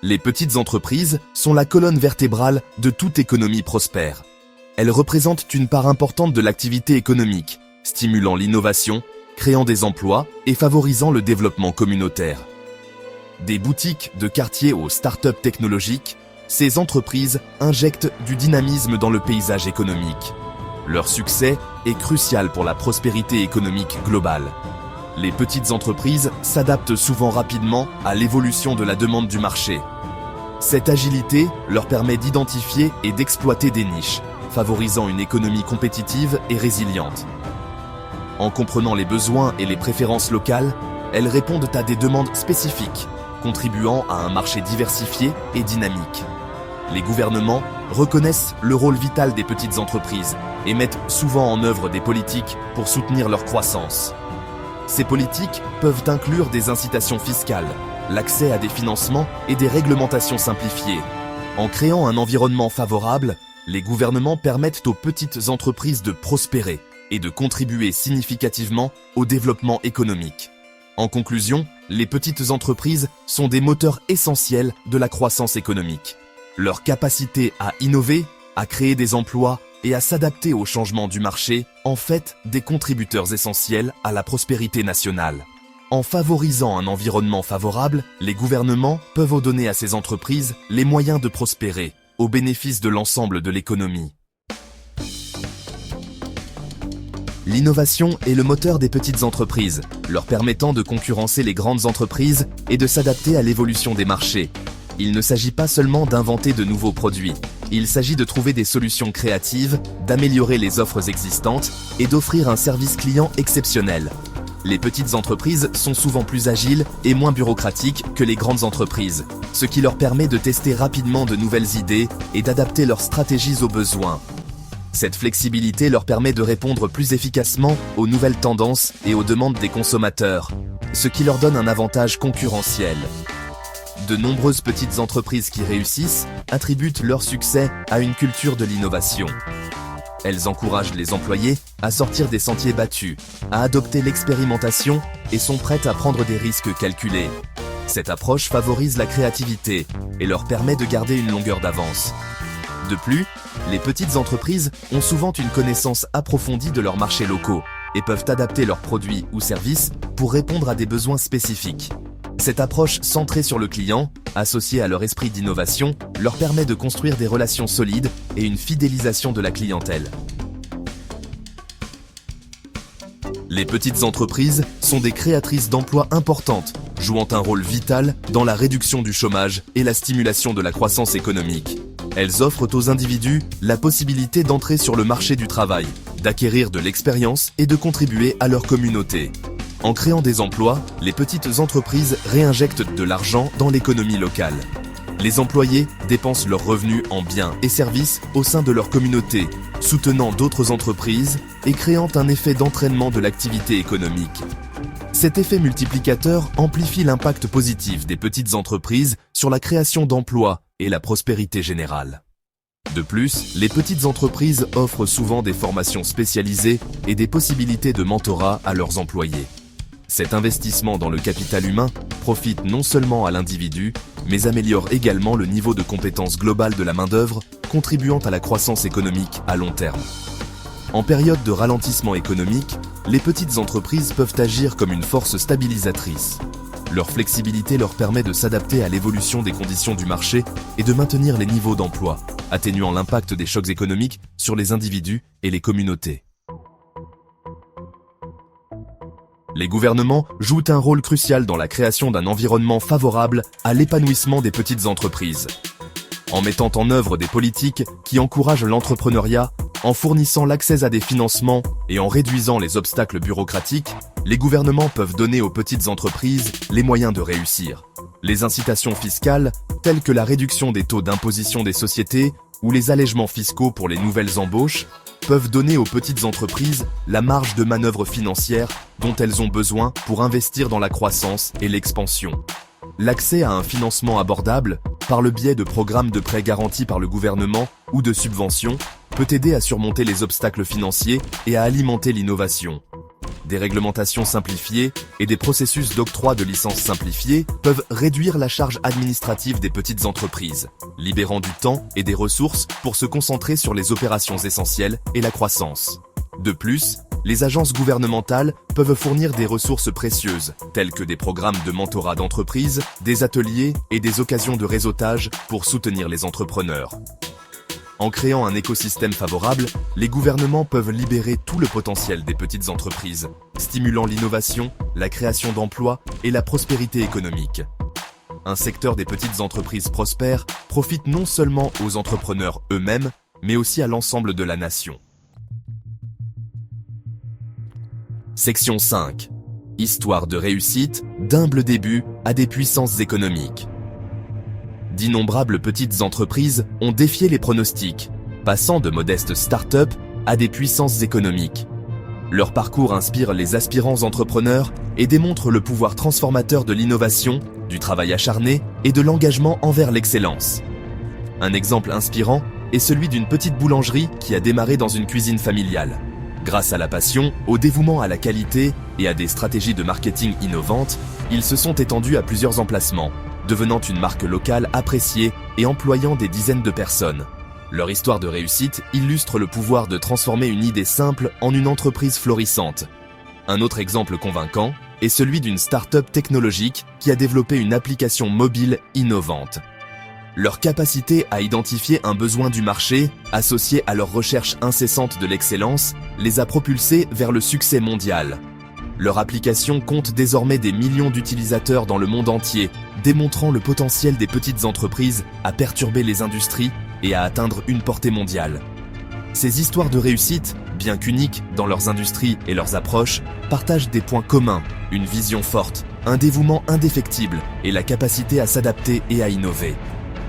Les petites entreprises sont la colonne vertébrale de toute économie prospère. Elles représentent une part importante de l'activité économique, stimulant l'innovation, créant des emplois et favorisant le développement communautaire. Des boutiques de quartier aux start-up technologiques, ces entreprises injectent du dynamisme dans le paysage économique. Leur succès est crucial pour la prospérité économique globale. Les petites entreprises s'adaptent souvent rapidement à l'évolution de la demande du marché. Cette agilité leur permet d'identifier et d'exploiter des niches, favorisant une économie compétitive et résiliente. En comprenant les besoins et les préférences locales, elles répondent à des demandes spécifiques, contribuant à un marché diversifié et dynamique. Les gouvernements reconnaissent le rôle vital des petites entreprises et mettent souvent en œuvre des politiques pour soutenir leur croissance. Ces politiques peuvent inclure des incitations fiscales, l'accès à des financements et des réglementations simplifiées. En créant un environnement favorable, les gouvernements permettent aux petites entreprises de prospérer et de contribuer significativement au développement économique. En conclusion, les petites entreprises sont des moteurs essentiels de la croissance économique. Leur capacité à innover, à créer des emplois et à s'adapter aux changements du marché en fait des contributeurs essentiels à la prospérité nationale. En favorisant un environnement favorable, les gouvernements peuvent donner à ces entreprises les moyens de prospérer, au bénéfice de l'ensemble de l'économie. L'innovation est le moteur des petites entreprises, leur permettant de concurrencer les grandes entreprises et de s'adapter à l'évolution des marchés. Il ne s'agit pas seulement d'inventer de nouveaux produits, il s'agit de trouver des solutions créatives, d'améliorer les offres existantes et d'offrir un service client exceptionnel. Les petites entreprises sont souvent plus agiles et moins bureaucratiques que les grandes entreprises, ce qui leur permet de tester rapidement de nouvelles idées et d'adapter leurs stratégies aux besoins. Cette flexibilité leur permet de répondre plus efficacement aux nouvelles tendances et aux demandes des consommateurs, ce qui leur donne un avantage concurrentiel. De nombreuses petites entreprises qui réussissent attribuent leur succès à une culture de l'innovation. Elles encouragent les employés à sortir des sentiers battus, à adopter l'expérimentation et sont prêtes à prendre des risques calculés. Cette approche favorise la créativité et leur permet de garder une longueur d'avance. De plus, les petites entreprises ont souvent une connaissance approfondie de leurs marchés locaux et peuvent adapter leurs produits ou services pour répondre à des besoins spécifiques. Cette approche centrée sur le client, associée à leur esprit d'innovation, leur permet de construire des relations solides et une fidélisation de la clientèle. Les petites entreprises sont des créatrices d'emplois importantes, jouant un rôle vital dans la réduction du chômage et la stimulation de la croissance économique. Elles offrent aux individus la possibilité d'entrer sur le marché du travail, d'acquérir de l'expérience et de contribuer à leur communauté. En créant des emplois, les petites entreprises réinjectent de l'argent dans l'économie locale. Les employés dépensent leurs revenus en biens et services au sein de leur communauté, soutenant d'autres entreprises et créant un effet d'entraînement de l'activité économique. Cet effet multiplicateur amplifie l'impact positif des petites entreprises sur la création d'emplois et la prospérité générale. De plus, les petites entreprises offrent souvent des formations spécialisées et des possibilités de mentorat à leurs employés. Cet investissement dans le capital humain profite non seulement à l'individu, mais améliore également le niveau de compétence globale de la main-d'œuvre, contribuant à la croissance économique à long terme. En période de ralentissement économique, les petites entreprises peuvent agir comme une force stabilisatrice. Leur flexibilité leur permet de s'adapter à l'évolution des conditions du marché et de maintenir les niveaux d'emploi, atténuant l'impact des chocs économiques sur les individus et les communautés. Les gouvernements jouent un rôle crucial dans la création d'un environnement favorable à l'épanouissement des petites entreprises. En mettant en œuvre des politiques qui encouragent l'entrepreneuriat, en fournissant l'accès à des financements et en réduisant les obstacles bureaucratiques, les gouvernements peuvent donner aux petites entreprises les moyens de réussir. Les incitations fiscales, telles que la réduction des taux d'imposition des sociétés ou les allègements fiscaux pour les nouvelles embauches, peuvent donner aux petites entreprises la marge de manœuvre financière dont elles ont besoin pour investir dans la croissance et l'expansion. L'accès à un financement abordable, par le biais de programmes de prêts garantis par le gouvernement ou de subventions, peut aider à surmonter les obstacles financiers et à alimenter l'innovation. des réglementations simplifiées et des processus d'octroi de licences simplifiés peuvent réduire la charge administrative des petites entreprises, libérant du temps et des ressources pour se concentrer sur les opérations essentielles et la croissance. De plus, les agences gouvernementales peuvent fournir des ressources précieuses, telles que des programmes de mentorat d'entreprise, des ateliers et des occasions de réseautage pour soutenir les entrepreneurs. En créant un écosystème favorable, les gouvernements peuvent libérer tout le potentiel des petites entreprises, stimulant l'innovation, la création d'emplois et la prospérité économique. Un secteur des petites entreprises prospères profite non seulement aux entrepreneurs eux-mêmes, mais aussi à l'ensemble de la nation. Section 5. Histoire de réussite, d'humbles débuts à des puissances économiques. D'innombrables petites entreprises ont défié les pronostics, passant de modestes start-up à des puissances économiques. Leur parcours inspire les aspirants entrepreneurs et démontre le pouvoir transformateur de l'innovation, du travail acharné et de l'engagement envers l'excellence. Un exemple inspirant est celui d'une petite boulangerie qui a démarré dans une cuisine familiale. Grâce à la passion, au dévouement à la qualité et à des stratégies de marketing innovantes, ils se sont étendus à plusieurs emplacements, devenant une marque locale appréciée et employant des dizaines de personnes. Leur histoire de réussite illustre le pouvoir de transformer une idée simple en une entreprise florissante. Un autre exemple convaincant est celui d'une start-up technologique qui a développé une application mobile innovante. Leur capacité à identifier un besoin du marché, associée à leur recherche incessante de l'excellence, les a propulsés vers le succès mondial. Leur application compte désormais des millions d'utilisateurs dans le monde entier, démontrant le potentiel des petites entreprises à perturber les industries et à atteindre une portée mondiale. Ces histoires de réussite, bien qu'uniques dans leurs industries et leurs approches, partagent des points communs, une vision forte, un dévouement indéfectible et la capacité à s'adapter et à innover.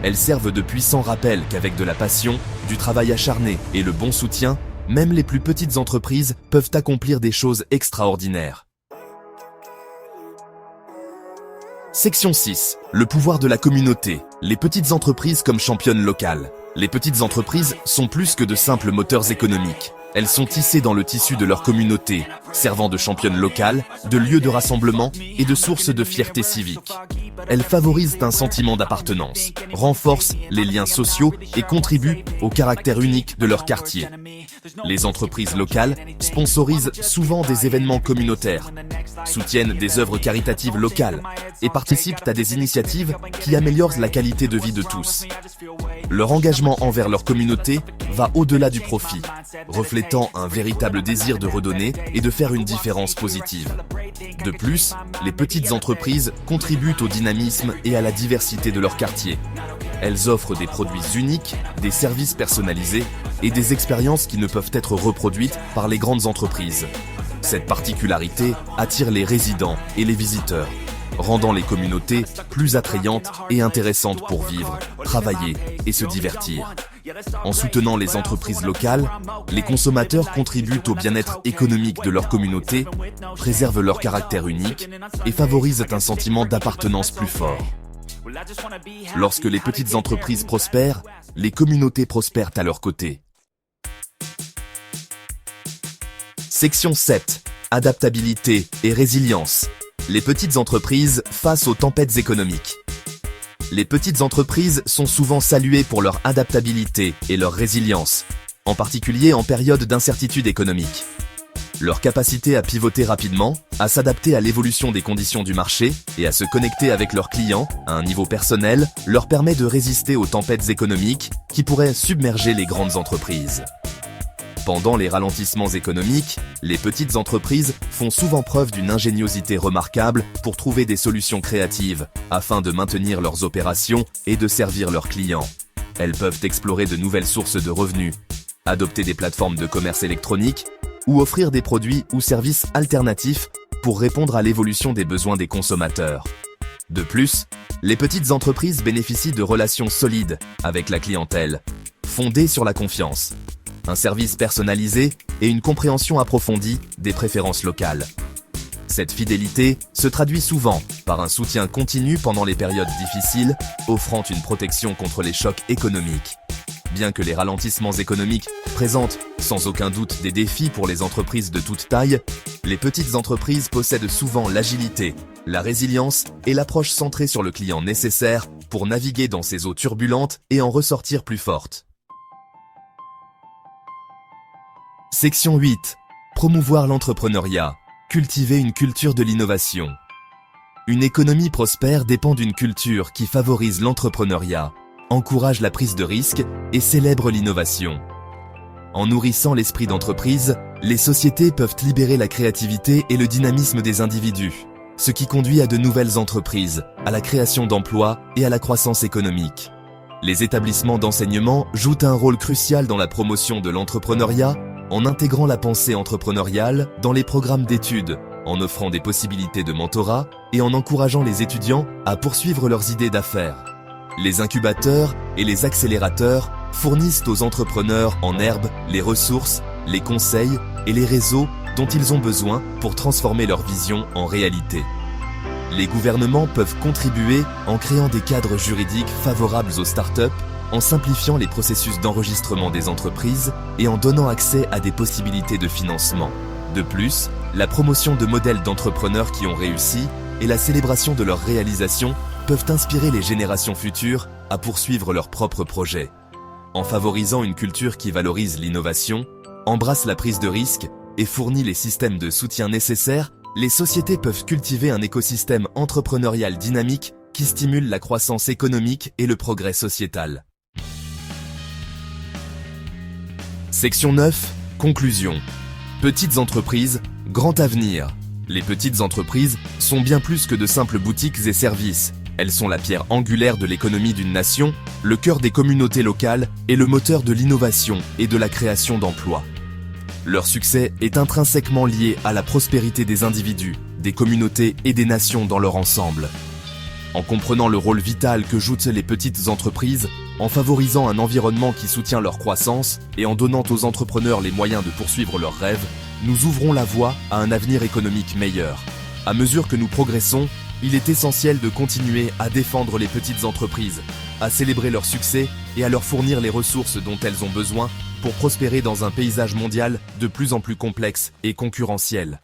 Elles servent de puissants rappels qu'avec de la passion, du travail acharné et le bon soutien, même les plus petites entreprises peuvent accomplir des choses extraordinaires. Section 6. Le pouvoir de la communauté. Les petites entreprises comme championnes locales. Les petites entreprises sont plus que de simples moteurs économiques. Elles sont tissées dans le tissu de leur communauté, servant de championnes locales, de lieux de rassemblement et de sources de fierté civique. Elles favorisent un sentiment d'appartenance, renforcent les liens sociaux et contribuent au caractère unique de leur quartier. Les entreprises locales sponsorisent souvent des événements communautaires, soutiennent des œuvres caritatives locales et participent à des initiatives qui améliorent la qualité de vie de tous. Leur engagement envers leur communauté va au-delà du profit, reflétant un véritable désir de redonner et de faire une différence positive. De plus, les petites entreprises contribuent au dynamisme et à la diversité de leur quartier. Elles offrent des produits uniques, des services personnalisés et des expériences qui ne peuvent être reproduites par les grandes entreprises. Cette particularité attire les résidents et les visiteurs, rendant les communautés plus attrayantes et intéressantes pour vivre, travailler et se divertir. En soutenant les entreprises locales, les consommateurs contribuent au bien-être économique de leur communauté, préservent leur caractère unique et favorisent un sentiment d'appartenance plus fort. Lorsque les petites entreprises prospèrent, les communautés prospèrent à leur côté. Section 7. Adaptabilité et résilience. Les petites entreprises face aux tempêtes économiques. Les petites entreprises sont souvent saluées pour leur adaptabilité et leur résilience, en particulier en période d'incertitude économique. Leur capacité à pivoter rapidement, à s'adapter à l'évolution des conditions du marché et à se connecter avec leurs clients à un niveau personnel leur permet de résister aux tempêtes économiques qui pourraient submerger les grandes entreprises. Pendant les ralentissements économiques, les petites entreprises font souvent preuve d'une ingéniosité remarquable pour trouver des solutions créatives afin de maintenir leurs opérations et de servir leurs clients. Elles peuvent explorer de nouvelles sources de revenus, adopter des plateformes de commerce électronique ou offrir des produits ou services alternatifs pour répondre à l'évolution des besoins des consommateurs. De plus, les petites entreprises bénéficient de relations solides avec la clientèle, fondées sur la confiance, un service personnalisé et une compréhension approfondie des préférences locales. Cette fidélité se traduit souvent par un soutien continu pendant les périodes difficiles, offrant une protection contre les chocs économiques. Bien que les ralentissements économiques présentent sans aucun doute des défis pour les entreprises de toute taille, les petites entreprises possèdent souvent l'agilité, la résilience et l'approche centrée sur le client nécessaire pour naviguer dans ces eaux turbulentes et en ressortir plus fortes. Section 8. Promouvoir l'entrepreneuriat. Cultiver une culture de l'innovation. Une économie prospère dépend d'une culture qui favorise l'entrepreneuriat, encourage la prise de risque et célèbre l'innovation. En nourrissant l'esprit d'entreprise, les sociétés peuvent libérer la créativité et le dynamisme des individus, ce qui conduit à de nouvelles entreprises, à la création d'emplois et à la croissance économique. Les établissements d'enseignement jouent un rôle crucial dans la promotion de l'entrepreneuriat en intégrant la pensée entrepreneuriale dans les programmes d'études, en offrant des possibilités de mentorat et en encourageant les étudiants à poursuivre leurs idées d'affaires. Les incubateurs et les accélérateurs fournissent aux entrepreneurs en herbe les ressources, les conseils et les réseaux dont ils ont besoin pour transformer leur vision en réalité. Les gouvernements peuvent contribuer en créant des cadres juridiques favorables aux startups, en simplifiant les processus d'enregistrement des entreprises et en donnant accès à des possibilités de financement. De plus, la promotion de modèles d'entrepreneurs qui ont réussi et la célébration de leurs réalisations peuvent inspirer les générations futures à poursuivre leurs propres projets. En favorisant une culture qui valorise l'innovation, embrasse la prise de risque et fournit les systèmes de soutien nécessaires, les sociétés peuvent cultiver un écosystème entrepreneurial dynamique qui stimule la croissance économique et le progrès sociétal. Section 9. Conclusion. Petites entreprises, grand avenir. Les petites entreprises sont bien plus que de simples boutiques et services. Elles sont la pierre angulaire de l'économie d'une nation, le cœur des communautés locales et le moteur de l'innovation et de la création d'emplois. Leur succès est intrinsèquement lié à la prospérité des individus, des communautés et des nations dans leur ensemble. En comprenant le rôle vital que jouent les petites entreprises, en favorisant un environnement qui soutient leur croissance et en donnant aux entrepreneurs les moyens de poursuivre leurs rêves, nous ouvrons la voie à un avenir économique meilleur. À mesure que nous progressons, il est essentiel de continuer à défendre les petites entreprises, à célébrer leur succès et à leur fournir les ressources dont elles ont besoin pour prospérer dans un paysage mondial de plus en plus complexe et concurrentiel.